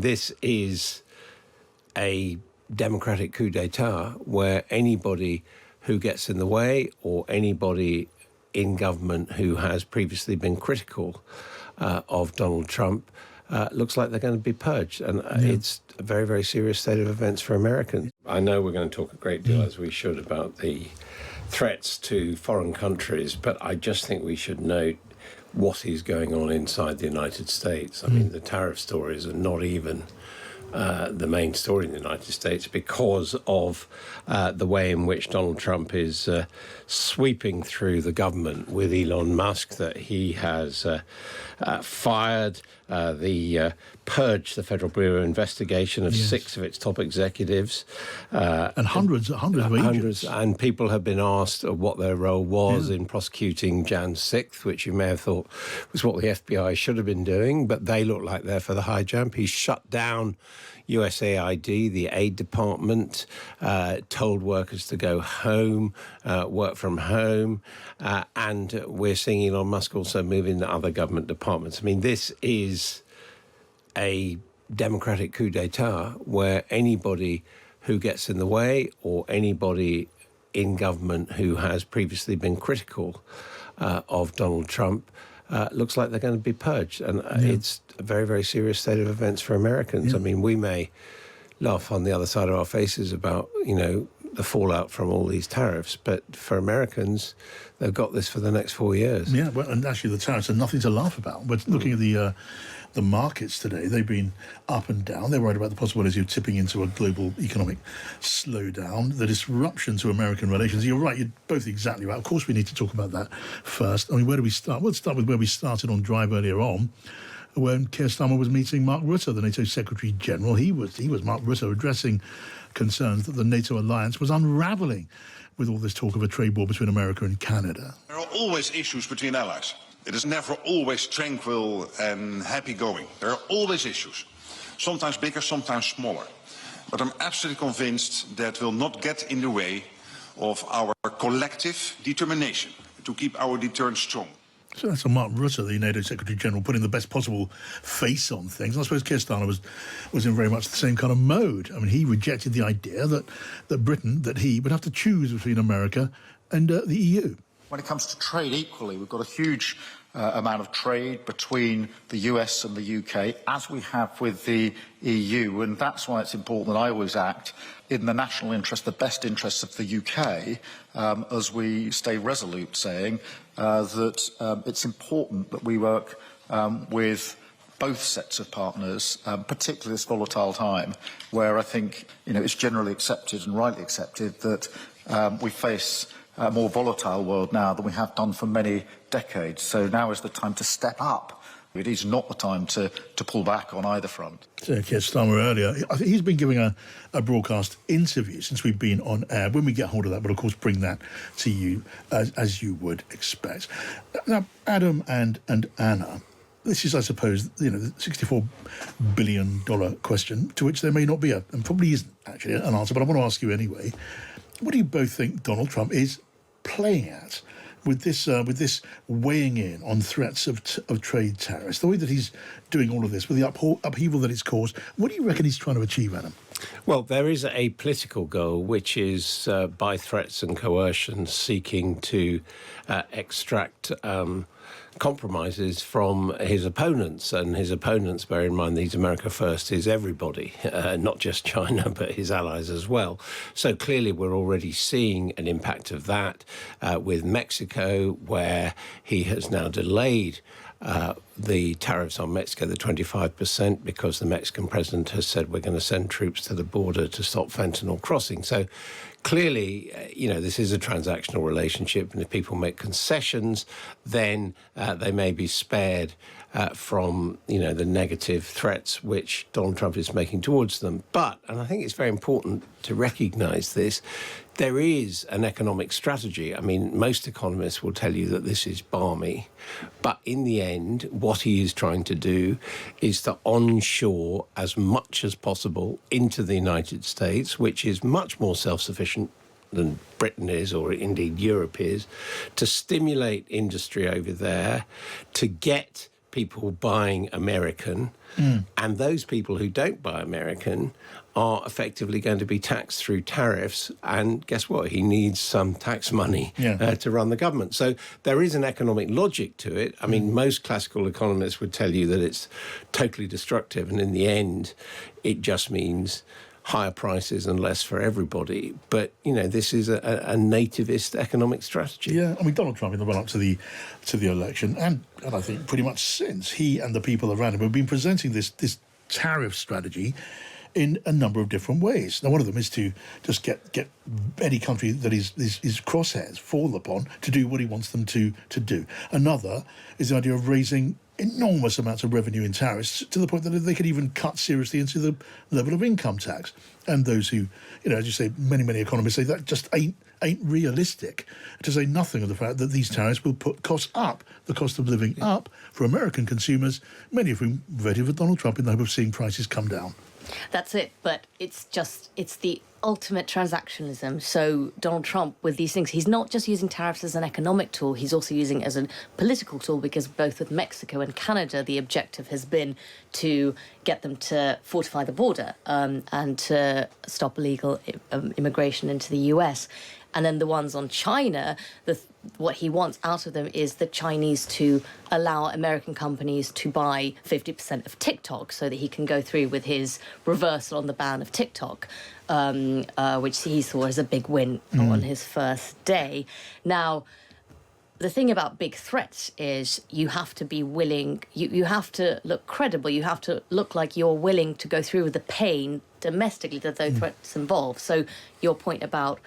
This is a democratic coup d'etat where anybody who gets in the way or anybody in government who has previously been critical of Donald Trump looks like they're going to be purged. And it's a very, very serious state of events for Americans. I know we're going to talk a great deal, as we should, about the threats to foreign countries, but I just think we should note what is going on inside the United States. I mean, the tariff stories are not even the main story in the United States because of the way in which Donald Trump is sweeping through the government with Elon Musk, that he has fired purged the Federal Bureau of Investigation of 6 of its top executives. And hundreds of agents. And people have been asked what their role was in prosecuting Jan 6th, which you may have thought was what the FBI should have been doing, but they look like they're for the high jump. He shut down USAID, the aid department, told workers to go home, work from home, and we're seeing Elon Musk also move into other government departments. I mean, this is a democratic coup d'etat where anybody who gets in the way or anybody in government who has previously been critical of Donald Trump looks like they're going to be purged. And it's a very, very serious state of events for Americans. I mean, we may laugh on the other side of our faces about, the fallout from all these tariffs, but for Americans, they've got this for the next 4 years. Yeah, well, and actually the tariffs are nothing to laugh about. But looking at the markets today, they've been up and down. They're worried about the possibility of tipping into a global economic slowdown, the disruption to American relations. You're right, you're both exactly right. Of course, we need to talk about that first. I mean, where do we start? We'll start with where we started on Drive earlier on, when Keir Starmer was meeting Mark Rutte, the NATO Secretary General. He was Mark Rutte addressing concerns that the NATO alliance was unravelling with all this talk of a trade war between America and Canada. There are always issues between allies. It is never always tranquil and happy-going. There are always issues, sometimes bigger, sometimes smaller. But I'm absolutely convinced that will not get in the way of our collective determination to keep our deterrence strong. So that's Mark Rutte, the NATO Secretary-General, putting the best possible face on things. And I suppose Keir Starmer was in very much the same kind of mode. I mean, he rejected the idea that he would have to choose between America and the EU. When it comes to trade equally, we've got a huge amount of trade between the US and the UK, as we have with the EU, and that's why it's important that I always act in the national interest, the best interests of the UK, as we stay resolute, saying that it's important that we work with both sets of partners, particularly this volatile time, where I think it's generally accepted and rightly accepted that we face a more volatile world now than we have done for many decades. So now is the time to step up. It is not the time to pull back on either front. So Keir Starmer earlier, I think he's been giving a broadcast interview since we've been on air. When we get hold of that, we'll of course bring that to you as you would expect. Now, Adam and Anna, this is, I suppose, the $64 billion question to which there may not be and probably isn't actually an answer, but I want to ask you anyway. What do you both think Donald Trump is playing at with this weighing in on threats of trade tariffs, the way that he's doing all of this, with the upheaval that it's caused? What do you reckon he's trying to achieve, Adam? Well, there is a political goal, which is by threats and coercion seeking to extract compromises from his opponents. And his opponents, bear in mind, these America First is everybody, not just China, but his allies as well. So clearly we're already seeing an impact of that with Mexico, where he has now delayed the tariffs on Mexico, the 25%, because the Mexican president has said we're going to send troops to the border to stop fentanyl crossing. So clearly, this is a transactional relationship, and if people make concessions, then they may be spared from, the negative threats which Donald Trump is making towards them. But, and I think it's very important to recognise this, there is an economic strategy. I mean, most economists will tell you that this is balmy, but in the end, what he is trying to do is to onshore as much as possible into the United States, which is much more self-sufficient than Britain is, or indeed Europe is, to stimulate industry over there, to get people buying American, and those people who don't buy American are effectively going to be taxed through tariffs. And guess what? He needs some tax money to run the government. So there is an economic logic to it. I mean, most classical economists would tell you that it's totally destructive, and in the end, it just means higher prices and less for everybody. But, you know, this is a nativist economic strategy. Yeah, I mean, Donald Trump in the run-up to the election, and I think pretty much since, he and the people around him have been presenting this tariff strategy in a number of different ways. Now, one of them is to just get any country that his crosshairs fall upon to do what he wants them to do. Another is the idea of raising enormous amounts of revenue in tariffs to the point that they could even cut seriously into the level of income tax. And those who, you know, as you say, many economists say that just ain't realistic, to say nothing of the fact that these tariffs will put costs up, the cost of living up for American consumers, many of whom voted for Donald Trump in the hope of seeing prices come down. That's it, but it's the ultimate transactionalism. So Donald Trump, with these things, he's not just using tariffs as an economic tool, he's also using it as a political tool, because both with Mexico and Canada, the objective has been to get them to fortify the border and to stop illegal immigration into the US. And then the ones on China, what he wants out of them is the Chinese to allow American companies to buy 50% of TikTok so that he can go through with his reversal on the ban of TikTok, which he saw as a big win on his first day. Now, the thing about big threats is you have to be willing, you have to look credible, you have to look like you're willing to go through with the pain domestically that those threats involve. So your point about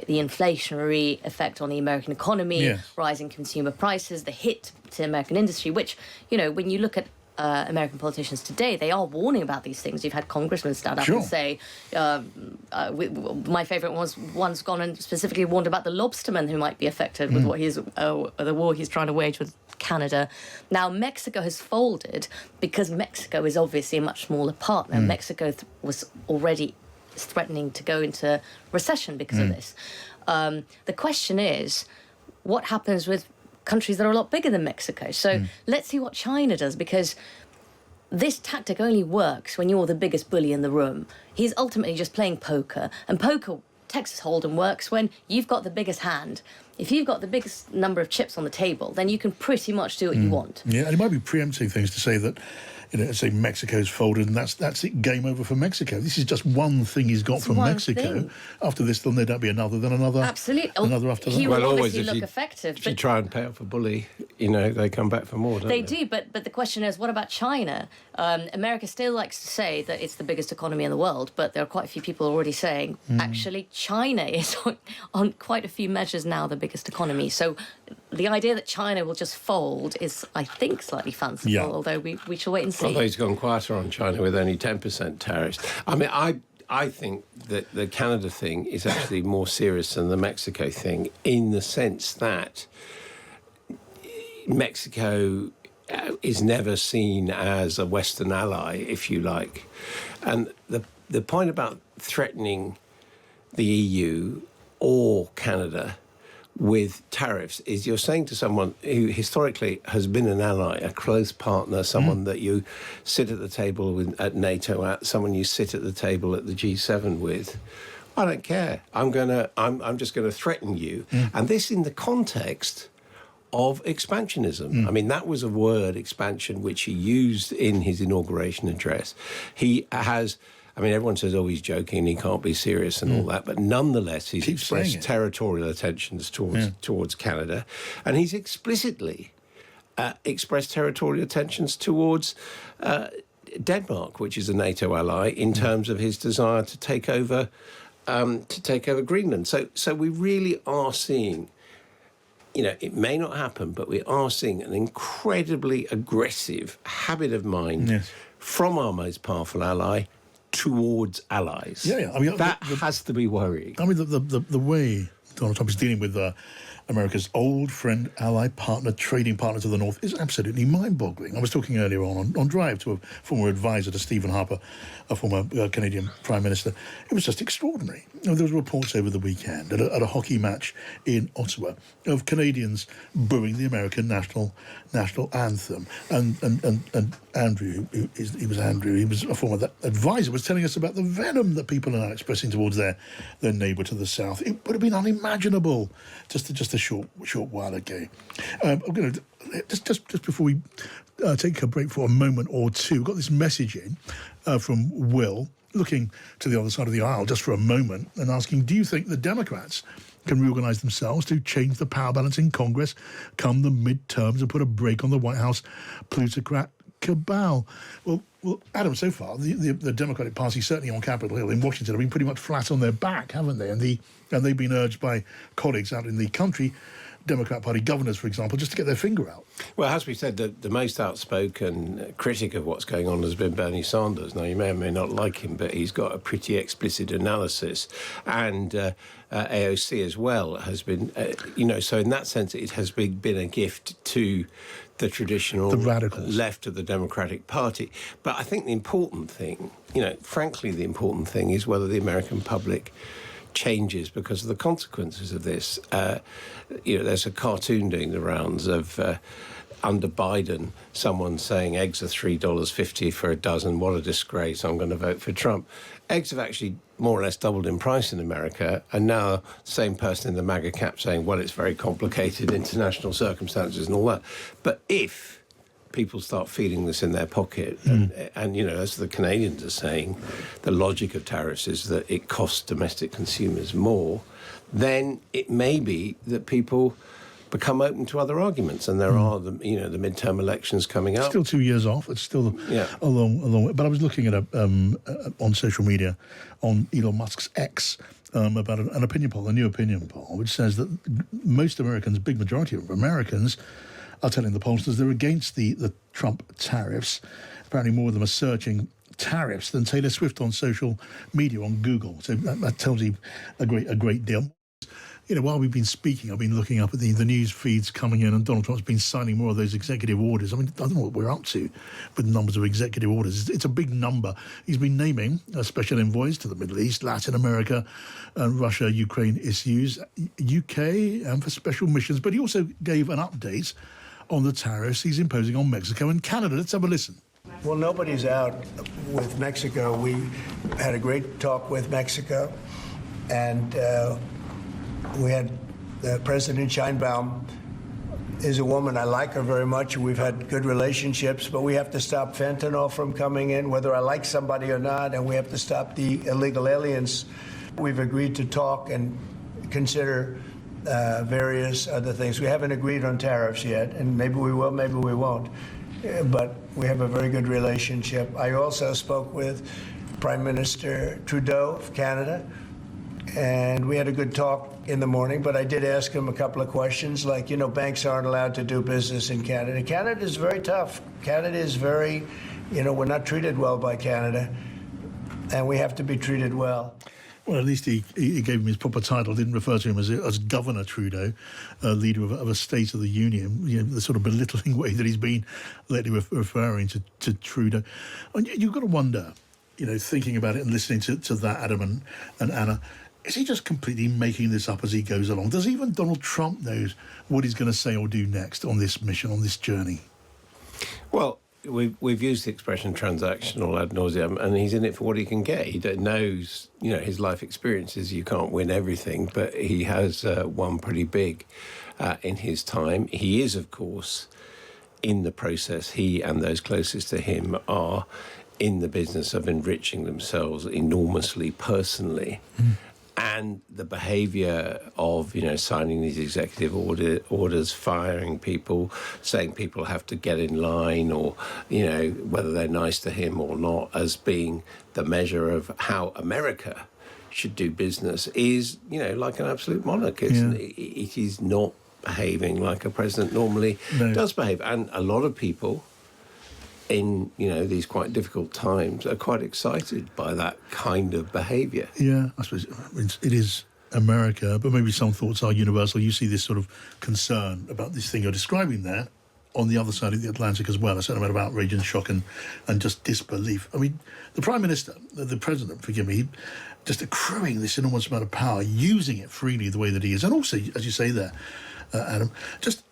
the inflationary effect on the American economy, rising consumer prices, the hit to American industry, which, you know, when you look at American politicians today, they are warning about these things. You've had congressmen stand up and say, my favourite was one's gone and specifically warned about the lobstermen who might be affected with what the war he's trying to wage with Canada. Now, Mexico has folded because Mexico is obviously a much smaller partner. Mexico was already threatening to go into recession because of this. The question is, what happens with countries that are a lot bigger than Mexico? So let's see what China does, because this tactic only works when you're the biggest bully in the room. He's ultimately just playing poker, and poker, Texas Hold'em, works when you've got the biggest hand. If you've got the biggest number of chips on the table, then you can pretty much do what you want. Yeah, and it might be preempting things to say that, you know, say Mexico's folded and that's it, game over for Mexico. This is just one thing he's got from Mexico. After this, there'll no doubt be another, then another. Absolutely. Another after that. He will obviously look effective. If you try and pay off a bully, you know, they come back for more, don't they? They do, but the question is, what about China? America still likes to say that it's the biggest economy in the world, but there are quite a few people already saying, actually, China is on quite a few measures now the biggest economy. So the idea that China will just fold is, I think, slightly fanciful, although we shall wait and see. Although he's gone quieter on China with only 10% tariffs. I mean, I think that the Canada thing is actually more serious than the Mexico thing, in the sense that Mexico is never seen as a Western ally, if you like. And the point about threatening the EU or Canada with tariffs is you're saying to someone who historically has been an ally, a close partner, someone that you sit at the table with at NATO, someone you sit at the table at the G7 with, I don't care. I'm just going to threaten you. And this in the context of expansionism. I mean, that was a word, expansion, which he used in his inauguration address. He has, I mean, everyone says, oh, he's joking, he can't be serious and all that, but nonetheless, he's expressed territorial attentions towards Canada, and he's explicitly expressed territorial attentions towards Denmark, which is a NATO ally, in terms of his desire to take over Greenland. So we really are seeing, you know, it may not happen, but we are seeing an incredibly aggressive habit of mind from our most powerful ally towards allies. I mean, that has to be worrying. I mean, the way Donald Trump is dealing with America's old friend, ally, partner, trading partner to the north is absolutely mind-boggling. I was talking earlier on Drive to a former advisor to Stephen Harper, a former Canadian Prime Minister. It was just extraordinary. There was reports over the weekend at a hockey match in Ottawa of Canadians booing the American national anthem. And Andrew, he was a former advisor, was telling us about the venom that people are now expressing towards their neighbour to the south. It would have been unimaginable just a short while ago. I'm going to just before we take a break for a moment or two. We've got this message in from Will, looking to the other side of the aisle just for a moment and asking, do you think the Democrats can reorganise themselves to change the power balance in Congress come the midterms and put a brake on the White House plutocrat cabal? Well, Adam, so far, the Democratic Party, certainly on Capitol Hill in Washington, have been pretty much flat on their back, haven't they? And they've been urged by colleagues out in the country, Democrat Party governors, for example, just to get their finger out. Well, as we said, the most outspoken critic of what's going on has been Bernie Sanders. Now, you may or may not like him, but he's got a pretty explicit analysis. And AOC as well has been, so in that sense, it has been a gift to the traditional radicals, left of the Democratic Party. But I think the important thing, frankly, the important thing is whether the American public changes because of the consequences of this. There's a cartoon doing the rounds of under Biden, someone saying eggs are $3.50 for a dozen. What a disgrace. I'm going to vote for Trump. Eggs have actually more or less doubled in price in America, and now the same person in the MAGA cap saying, well, it's very complicated, international circumstances and all that. But if people start feeling this in their pocket, and as the Canadians are saying, the logic of tariffs is that it costs domestic consumers more, then it may be that people become open to other arguments, and there are the midterm elections coming up. Still 2 years off. It's still a long way. But I was looking at on social media on Elon Musk's X about an opinion poll, a new opinion poll, which says that most Americans, big majority of Americans, are telling the pollsters they're against the Trump tariffs. Apparently, more of them are searching tariffs than Taylor Swift on social media, on Google. So that tells you a great deal. While we've been speaking, I've been looking up at the news feeds coming in, and Donald Trump's been signing more of those executive orders. I mean, I don't know what we're up to with numbers of executive orders. It's a big number. He's been naming special envoys to the Middle East, Latin America, and Russia, Ukraine issues, UK, and for special missions. But he also gave an update on the tariffs he's imposing on Mexico and Canada. Let's have a listen. Well, nobody's out with Mexico. We had a great talk with Mexico, and we had President Sheinbaum is a woman. I like her very much. We've had good relationships, but we have to stop fentanyl from coming in, whether I like somebody or not, and we have to stop the illegal aliens. We've agreed to talk and consider various other things. We haven't agreed on tariffs yet, and maybe we will, maybe we won't. But we have a very good relationship. I also spoke with Prime Minister Trudeau of Canada, and we had a good talk in the morning, but I did ask him a couple of questions, like, banks aren't allowed to do business in Canada. Canada is very tough. Canada is very, we're not treated well by Canada, and we have to be treated well. Well, at least he gave him his proper title, didn't refer to him as Governor Trudeau, leader of a State of the Union, the sort of belittling way that he's been lately referring to Trudeau. And you've got to wonder, thinking about it and listening to that, Adam and Anna, is he just completely making this up as he goes along? Does even Donald Trump know what he's going to say or do next on this mission, on this journey? Well, we've used the expression transactional ad nauseum, and he's in it for what he can get. He knows, his life experiences, you can't win everything, but he has won pretty big in his time. He is, of course, in the process, he and those closest to him are in the business of enriching themselves enormously personally. And the behaviour of, signing these executive orders, firing people, saying people have to get in line, or, whether they're nice to him or not, as being the measure of how America should do business is, like an absolute monarch. It is not behaving like a president normally does behave. And a lot of people in, these quite difficult times are quite excited by that kind of behaviour. Yeah, I suppose it is America, but maybe some thoughts are universal. You see this sort of concern about this thing you're describing there on the other side of the Atlantic as well, a certain amount of outrage and shock and just disbelief. I mean, the Prime Minister, the President, forgive me, just accruing this enormous amount of power, using it freely the way that he is, and also, as you say there, Adam, just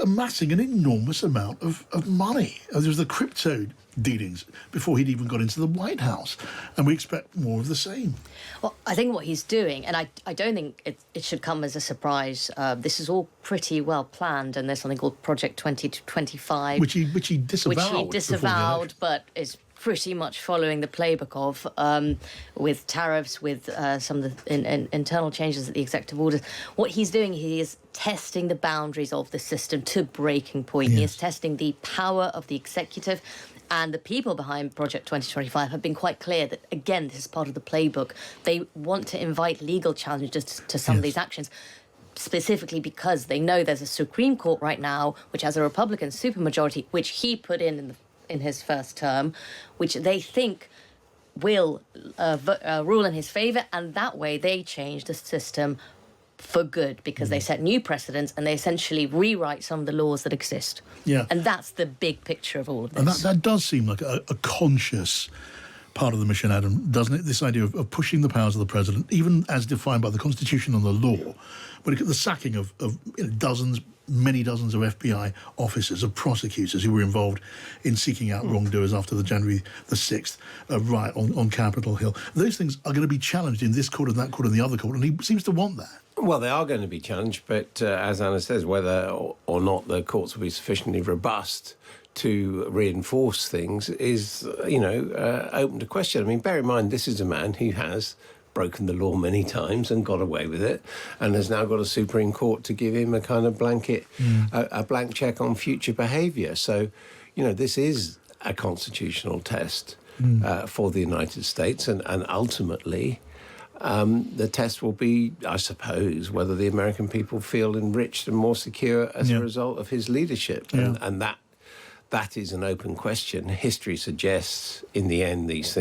amassing an enormous amount of money. There was the crypto dealings before he'd even got into the White House, and we expect more of the same. Well, I think what he's doing, and I don't think it should come as a surprise, this is all pretty well planned, and there's something called Project 2025. Which he disavowed. But is pretty much following the playbook of, with tariffs, with some of the internal changes at the executive orders. What he's doing, he is testing the boundaries of the system to breaking point. Yes. He is testing the power of the executive. And the people behind Project 2025 have been quite clear that, again, this is part of the playbook. They want to invite legal challenges to some of these actions, specifically because they know there's a Supreme Court right now, which has a Republican supermajority, which he put in his first term, which they think will rule in his favour, and that way they change the system for good, because they set new precedents and they essentially rewrite some of the laws that exist. Yeah. And that's the big picture of all of this. And that does seem like a conscious part of the mission, Adam, doesn't it? This idea of pushing the powers of the president, even as defined by the Constitution and the law. When you get the sacking of many dozens of FBI officers, of prosecutors who were involved in seeking out wrongdoers after the January the 6th riot on Capitol Hill. Those things are going to be challenged in this court and that court and the other court, and he seems to want that. Well, they are going to be challenged, but as Anna says, whether or not the courts will be sufficiently robust to reinforce things is, open to question. I mean, bear in mind, this is a man who has broken the law many times and got away with it, and has now got a Supreme Court to give him a kind of blanket, a blank check on future behaviour. So, this is a constitutional test for the United States, and ultimately the test will be, I suppose, whether the American people feel enriched and more secure as a result of his leadership. And that is an open question. History suggests, in the end, this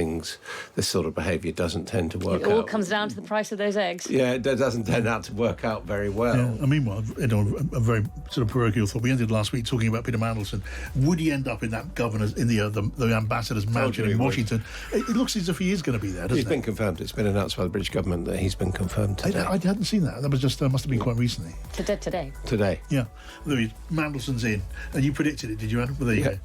sort of behaviour doesn't tend to work out. It all comes down to the price of those eggs. Yeah, it doesn't turn out to work out very well. Yeah. And meanwhile, a very sort of parochial thought. We ended last week talking about Peter Mandelson. Would he end up in that the ambassador's mansion in Washington? It looks as if he is going to be there, doesn't it? He's been confirmed. It's been announced by the British government that he's been confirmed today. I hadn't seen that. That was just must have been quite recently. Today. Today. Yeah. Louis, Mandelson's in. And you predicted it, did you, Adam? Well, there you go.